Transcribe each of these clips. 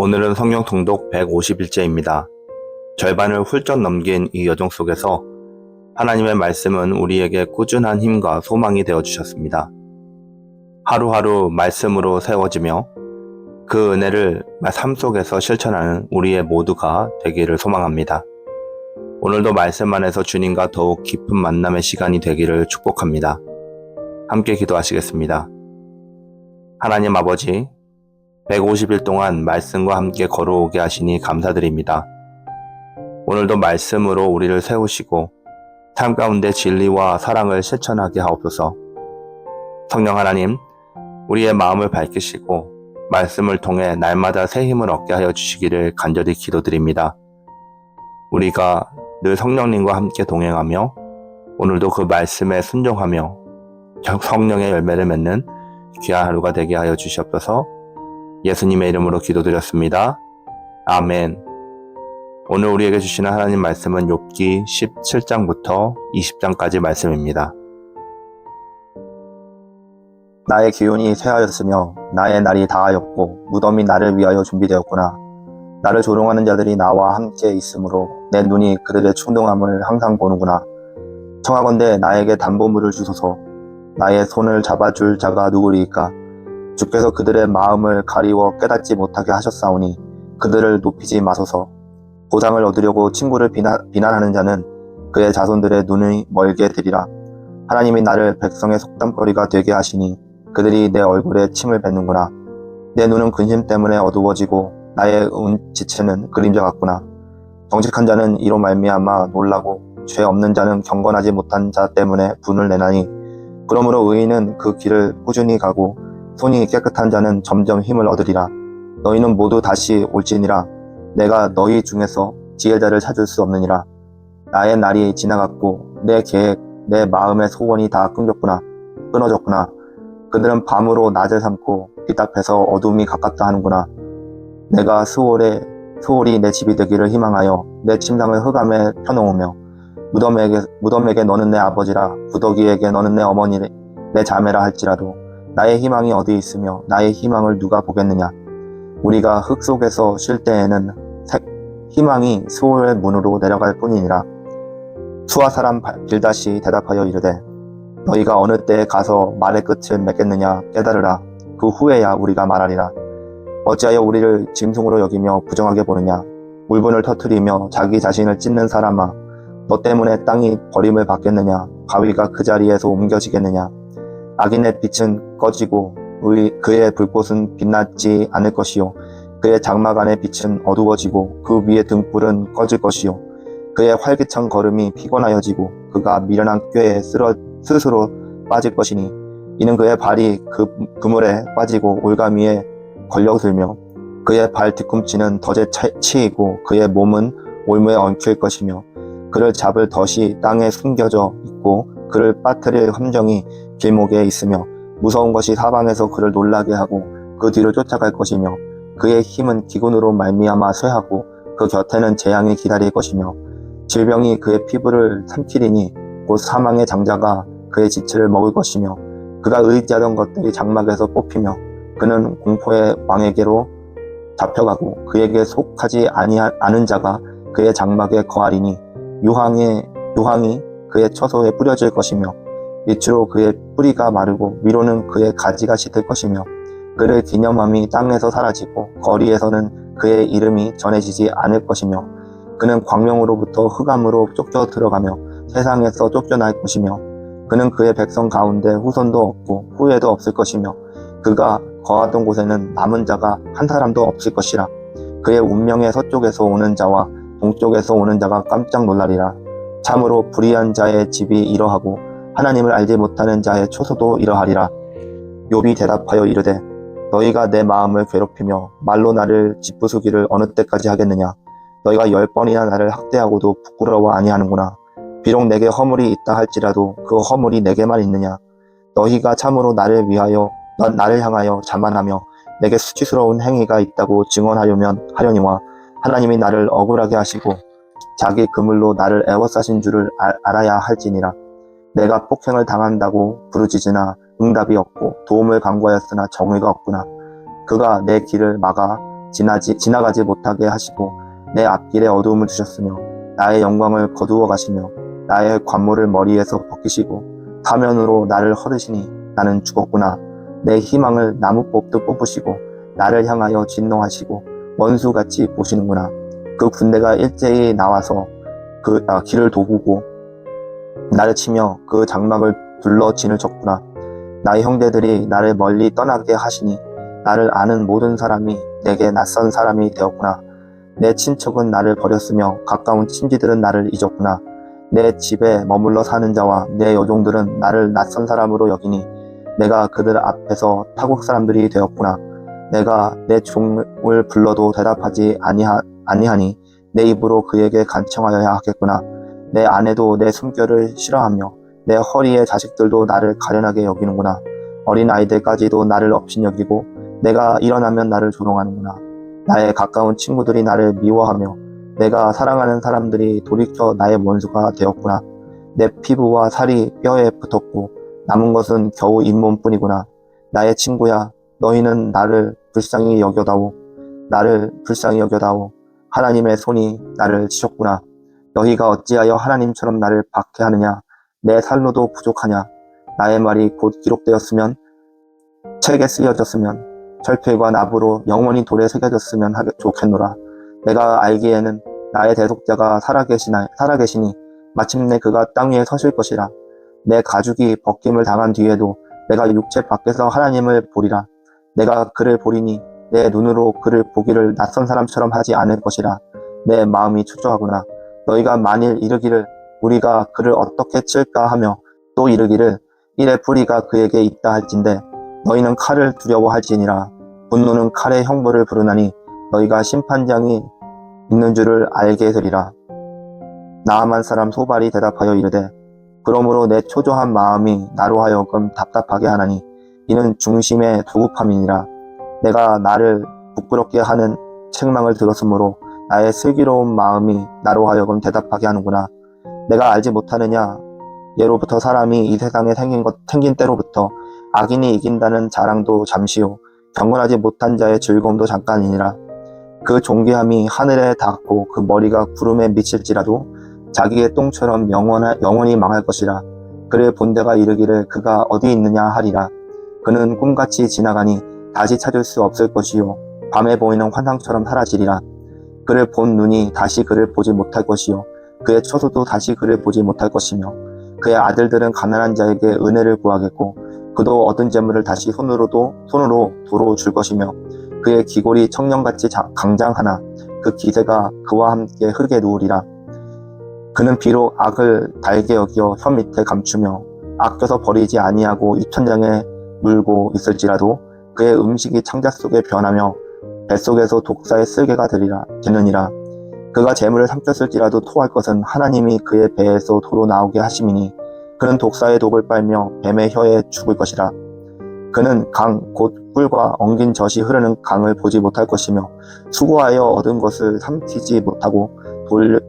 오늘은 성경 통독 150일째입니다. 절반을 훌쩍 넘긴 이 여정 속에서 하나님의 말씀은 우리에게 꾸준한 힘과 소망이 되어주셨습니다. 하루하루 말씀으로 세워지며 그 은혜를 삶 속에서 실천하는 우리의 모두가 되기를 소망합니다. 오늘도 말씀 안에서 주님과 더욱 깊은 만남의 시간이 되기를 축복합니다. 함께 기도하시겠습니다. 하나님 아버지, 150일 동안 말씀과 함께 걸어오게 하시니 감사드립니다. 오늘도 말씀으로 우리를 세우시고 삶 가운데 진리와 사랑을 실천하게 하옵소서. 성령 하나님, 우리의 마음을 밝히시고 말씀을 통해 날마다 새 힘을 얻게 하여 주시기를 간절히 기도드립니다. 우리가 늘 성령님과 함께 동행하며 오늘도 그 말씀에 순종하며 성령의 열매를 맺는 귀한 하루가 되게 하여 주시옵소서. 예수님의 이름으로 기도드렸습니다. 아멘. 오늘 우리에게 주시는 하나님 말씀은 욥기 17장부터 20장까지 말씀입니다. 나의 기운이 쇠하였으며 나의 날이 다하였고 무덤이 나를 위하여 준비되었구나. 나를 조롱하는 자들이 나와 함께 있으므로 내 눈이 그들의 충동함을 항상 보는구나. 청하건대 나에게 담보물을 주소서. 나의 손을 잡아줄 자가 누구리이까? 주께서 그들의 마음을 가리워 깨닫지 못하게 하셨사오니 그들을 높이지 마소서. 보상을 얻으려고 친구를 비난하는 자는 그의 자손들의 눈이 멀게 되리라. 하나님이 나를 백성의 속담거리가 되게 하시니 그들이 내 얼굴에 침을 뱉는구나. 내 눈은 근심 때문에 어두워지고 나의 지체는 그림자 같구나. 정직한 자는 이로 말미암아 놀라고 죄 없는 자는 경건하지 못한 자 때문에 분을 내나니 그러므로 의인은 그 길을 꾸준히 가고 손이 깨끗한 자는 점점 힘을 얻으리라. 너희는 모두 다시 올지니라. 내가 너희 중에서 지혜자를 찾을 수 없느니라. 나의 날이 지나갔고 내 계획, 내 마음의 소원이 다 끊어졌구나. 그들은 밤으로 낮을 삼고 빛 앞에서 어둠이 가깝다 하는구나. 내가 수월이 내 집이 되기를 희망하여 내 침상을 흑암에 펴놓으며 무덤에게 너는 내 아버지라 구더기에게 너는 내 어머니 내 자매라 할지라도 나의 희망이 어디 있으며 나의 희망을 누가 보겠느냐. 우리가 흙 속에서 쉴 때에는 희망이 수월의 문으로 내려갈 뿐이니라. 수아 사람 빌닷이 대답하여 이르되 너희가 어느 때에 가서 말의 끝을 맺겠느냐 깨달으라. 그 후에야 우리가 말하리라. 어찌하여 우리를 짐승으로 여기며 부정하게 보느냐. 울분을 터뜨리며 자기 자신을 찢는 사람아, 너 때문에 땅이 버림을 받겠느냐. 바위가 그 자리에서 옮겨지겠느냐. 악인의 빛은 꺼지고 그의 불꽃은 빛나지 않을 것이요. 그의 장막 안의 빛은 어두워지고 그 위의 등불은 꺼질 것이요. 그의 활기찬 걸음이 피곤하여지고 그가 미련한 꾀에 스스로 빠질 것이니 이는 그의 발이 그물에 빠지고 올가미에 걸려들며 그의 발 뒤꿈치는 덫에 치이고 그의 몸은 올무에 엉킬 것이며 그를 잡을 덫이 땅에 숨겨져 있고 그를 빠뜨릴 함정이 길목에 있으며 무서운 것이 사방에서 그를 놀라게 하고 그 뒤를 쫓아갈 것이며 그의 힘은 기근으로 말미암아 쇠하고 그 곁에는 재앙이 기다릴 것이며 질병이 그의 피부를 삼키리니 곧 사망의 장자가 그의 지체를 먹을 것이며 그가 의지하던 것들이 장막에서 뽑히며 그는 공포의 왕에게로 잡혀가고 그에게 속하지 않은 자가 그의 장막에 거하리니 유황이 그의 처소에 뿌려질 것이며 밑으로 그의 뿌리가 마르고 위로는 그의 가지가 짙을 것이며 그를 기념함이 땅에서 사라지고 거리에서는 그의 이름이 전해지지 않을 것이며 그는 광명으로부터 흑암으로 쫓겨 들어가며 세상에서 쫓겨날 것이며 그는 그의 백성 가운데 후손도 없고 후예도 없을 것이며 그가 거하던 곳에는 남은 자가 한 사람도 없을 것이라. 그의 운명의 서쪽에서 오는 자와 동쪽에서 오는 자가 깜짝 놀라리라. 참으로 불의한 자의 집이 이러하고 하나님을 알지 못하는 자의 초소도 이러하리라. 욥이 대답하여 이르되 너희가 내 마음을 괴롭히며 말로 나를 짓부수기를 어느 때까지 하겠느냐. 너희가 10번이나 나를 학대하고도 부끄러워 아니하는구나. 비록 내게 허물이 있다 할지라도 그 허물이 내게만 있느냐. 너희가 참으로 나를 향하여 자만하며 내게 수치스러운 행위가 있다고 증언하려니와 하나님이 나를 억울하게 하시고 자기 그물로 나를 애워싸신 줄을 알아야 할지니라. 내가 폭행을 당한다고 부르짖으나 응답이 없고 도움을 간구하였으나 정의가 없구나. 그가 내 길을 막아 지나가지 못하게 하시고 내 앞길에 어두움을 주셨으며 나의 영광을 거두어 가시며 나의 관모를 머리에서 벗기시고 사면으로 나를 헐으시니 나는 죽었구나. 내 희망을 나무 뽑듯 뽑으시고 나를 향하여 진노하시고 원수같이 보시는구나. 그 군대가 일제히 나와서 길을 도구고 나를 치며 그 장막을 둘러 진을 쳤구나. 나의 형제들이 나를 멀리 떠나게 하시니 나를 아는 모든 사람이 내게 낯선 사람이 되었구나. 내 친척은 나를 버렸으며 가까운 친지들은 나를 잊었구나. 내 집에 머물러 사는 자와 내 여종들은 나를 낯선 사람으로 여기니 내가 그들 앞에서 타국 사람들이 되었구나. 내가 내 종을 불러도 대답하지 아니하니 내 입으로 그에게 간청하여야 하겠구나. 내 아내도 내 숨결을 싫어하며 내 허리의 자식들도 나를 가련하게 여기는구나. 어린 아이들까지도 나를 업신여기고 내가 일어나면 나를 조롱하는구나. 나의 가까운 친구들이 나를 미워하며 내가 사랑하는 사람들이 돌이켜 나의 원수가 되었구나. 내 피부와 살이 뼈에 붙었고 남은 것은 겨우 잇몸뿐이구나. 나의 친구야, 너희는 나를 불쌍히 여겨다오. 하나님의 손이 나를 치셨구나. 너희가 어찌하여 하나님처럼 나를 박해하느냐. 내 살로도 부족하냐. 나의 말이 곧 기록되었으면, 책에 쓰여졌으면, 철필과 납으로 영원히 돌에 새겨졌으면 좋겠노라. 내가 알기에는 나의 대속자가 살아계시니 마침내 그가 땅 위에 서실 것이라. 내 가죽이 벗김을 당한 뒤에도 내가 육체 밖에서 하나님을 보리라. 내가 그를 보리니 내 눈으로 그를 보기를 낯선 사람처럼 하지 않을 것이라. 내 마음이 초조하구나. 너희가 만일 이르기를 우리가 그를 어떻게 칠까 하며 또 이르기를 이래 뿌리가 그에게 있다 할진대 너희는 칼을 두려워할지니라. 분노는 칼의 형벌을 부르나니 너희가 심판장이 있는 줄을 알게 되리라. 나아만 사람 소발이 대답하여 이르되 그러므로 내 초조한 마음이 나로 하여금 답답하게 하나니 이는 중심의 조급함이니라. 내가 나를 부끄럽게 하는 책망을 들었으므로 나의 슬기로운 마음이 나로 하여금 대답하게 하는구나. 내가 알지 못하느냐. 예로부터 사람이 이 세상에 생긴 때로부터 악인이 이긴다는 자랑도 잠시요 경건하지 못한 자의 즐거움도 잠깐이니라. 그 존귀함이 하늘에 닿고 그 머리가 구름에 미칠지라도 자기의 똥처럼 영원히 망할 것이라. 그를 본데가 이르기를 그가 어디 있느냐 하리라. 그는 꿈같이 지나가니 다시 찾을 수 없을 것이요 밤에 보이는 환상처럼 사라지리라. 그를 본 눈이 다시 그를 보지 못할 것이요 그의 처소도 다시 그를 보지 못할 것이며 그의 아들들은 가난한 자에게 은혜를 구하겠고 그도 얻은 재물을 다시 손으로 도로 줄 것이며 그의 기골이 청년같이 강장하나 그 기세가 그와 함께 흙에 누우리라. 그는 비록 악을 달게 여겨 혀 밑에 감추며 아껴서 버리지 아니하고 입천장에 물고 있을지라도 그의 음식이 창자 속에 변하며 뱃속에서 독사의 쓸개가 되느니라. 그가 재물을 삼켰을지라도 토할 것은 하나님이 그의 배에서 도로 나오게 하심이니 그는 독사의 독을 빨며 뱀의 혀에 죽을 것이라. 그는 강 곧 꿀과 엉긴 젖이 흐르는 강을 보지 못할 것이며 수고하여 얻은 것을 삼키지 못하고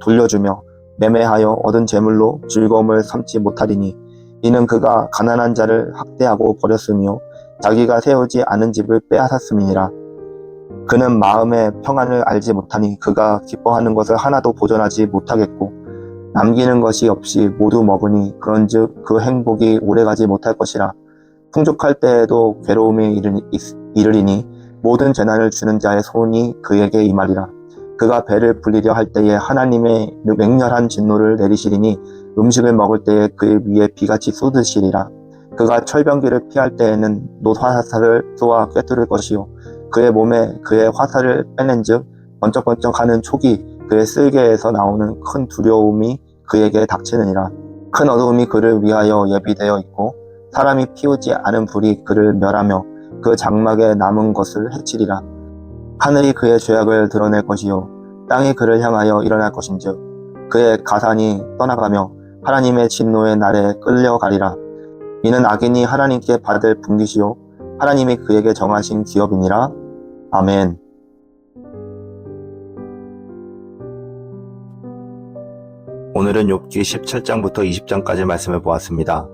돌려주며 매매하여 얻은 재물로 즐거움을 삼지 못하리니 이는 그가 가난한 자를 학대하고 버렸으며 자기가 세우지 않은 집을 빼앗았음이니라. 그는 마음의 평안을 알지 못하니 그가 기뻐하는 것을 하나도 보존하지 못하겠고 남기는 것이 없이 모두 먹으니 그런즉 그 행복이 오래가지 못할 것이라. 풍족할 때에도 괴로움이 이르리니 모든 재난을 주는 자의 손이 그에게 임하리라. 그가 배를 불리려 할 때에 하나님의 맹렬한 진노를 내리시리니 음식을 먹을 때에 그의 위에 비같이 쏟으시리라. 그가 철병기를 피할 때에는 놋화살을 쏘아 꿰뚫을 것이요 그의 몸에 그의 화살을 빼낸즉 번쩍번쩍하는 촉이 그의 쓸개에서 나오는 큰 두려움이 그에게 닥치느니라. 큰 어두움이 그를 위하여 예비되어 있고 사람이 피우지 않은 불이 그를 멸하며 그 장막에 남은 것을 해치리라. 하늘이 그의 죄악을 드러낼 것이요 땅이 그를 향하여 일어날 것인즉 그의 가산이 떠나가며 하나님의 진노의 날에 끌려가리라. 이는 악인이 하나님께 받을 분깃이요 하나님이 그에게 정하신 기업이니라. 아멘. 오늘은 욥기 17장부터 20장까지 말씀을 보았습니다.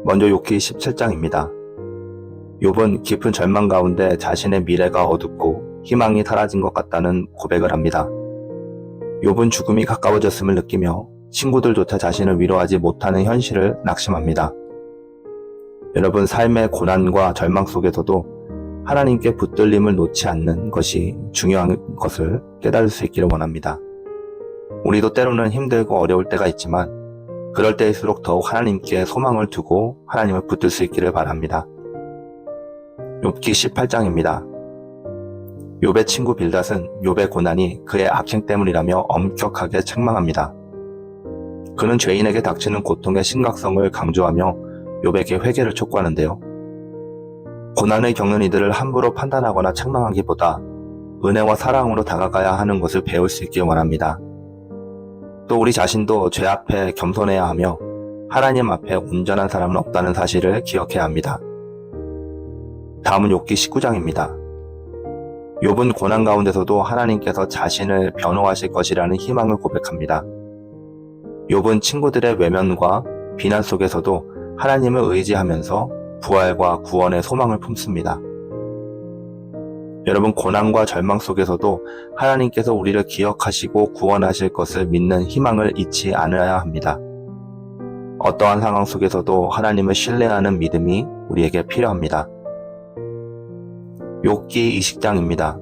먼저 욥기 17장입니다. 욥은 깊은 절망 가운데 자신의 미래가 어둡고 희망이 사라진 것 같다는 고백을 합니다. 욥은 죽음이 가까워졌음을 느끼며 친구들조차 자신을 위로하지 못하는 현실을 낙심합니다. 여러분, 삶의 고난과 절망 속에서도 하나님께 붙들림을 놓지 않는 것이 중요한 것을 깨달을 수 있기를 원합니다. 우리도 때로는 힘들고 어려울 때가 있지만 그럴 때일수록 더욱 하나님께 소망을 두고 하나님을 붙들 수 있기를 바랍니다. 욥기 18장입니다. 욥의 친구 빌닷은 욥의 고난이 그의 악행 때문이라며 엄격하게 책망합니다. 그는 죄인에게 닥치는 고통의 심각성을 강조하며 욥에게 회개를 촉구하는데요. 고난을 겪는 이들을 함부로 판단하거나 책망하기보다 은혜와 사랑으로 다가가야 하는 것을 배울 수 있길 원합니다. 또 우리 자신도 죄 앞에 겸손해야 하며 하나님 앞에 온전한 사람은 없다는 사실을 기억해야 합니다. 다음은 욥기 19장입니다. 욥은 고난 가운데서도 하나님께서 자신을 변호하실 것이라는 희망을 고백합니다. 욥은 친구들의 외면과 비난 속에서도 하나님을 의지하면서 부활과 구원의 소망을 품습니다. 여러분, 고난과 절망 속에서도 하나님께서 우리를 기억하시고 구원하실 것을 믿는 희망을 잊지 않아야 합니다. 어떠한 상황 속에서도 하나님을 신뢰하는 믿음이 우리에게 필요합니다. 욥기 20장입니다.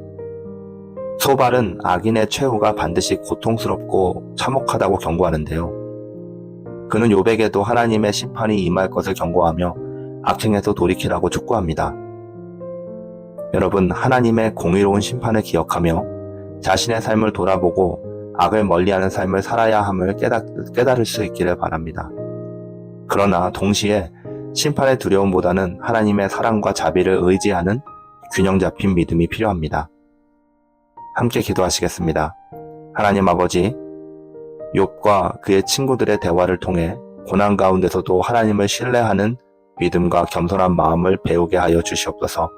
소발은 악인의 최후가 반드시 고통스럽고 참혹하다고 경고하는데요. 그는 욥에게도 하나님의 심판이 임할 것을 경고하며 악행에서 돌이키라고 촉구합니다. 여러분, 하나님의 공의로운 심판을 기억하며 자신의 삶을 돌아보고 악을 멀리하는 삶을 살아야 함을 깨달을 수 있기를 바랍니다. 그러나 동시에 심판의 두려움보다는 하나님의 사랑과 자비를 의지하는 균형 잡힌 믿음이 필요합니다. 함께 기도하시겠습니다. 하나님 아버지, 욥과 그의 친구들의 대화를 통해 고난 가운데서도 하나님을 신뢰하는 믿음과 겸손한 마음을 배우게 하여 주시옵소서.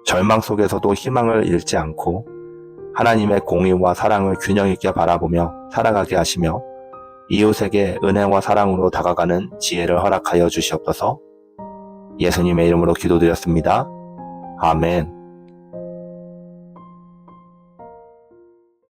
절망 속에서도 희망을 잃지 않고 하나님의 공의와 사랑을 균형 있게 바라보며 살아가게 하시며 이웃에게 은혜와 사랑으로 다가가는 지혜를 허락하여 주시옵소서. 예수님의 이름으로 기도드렸습니다. 아멘.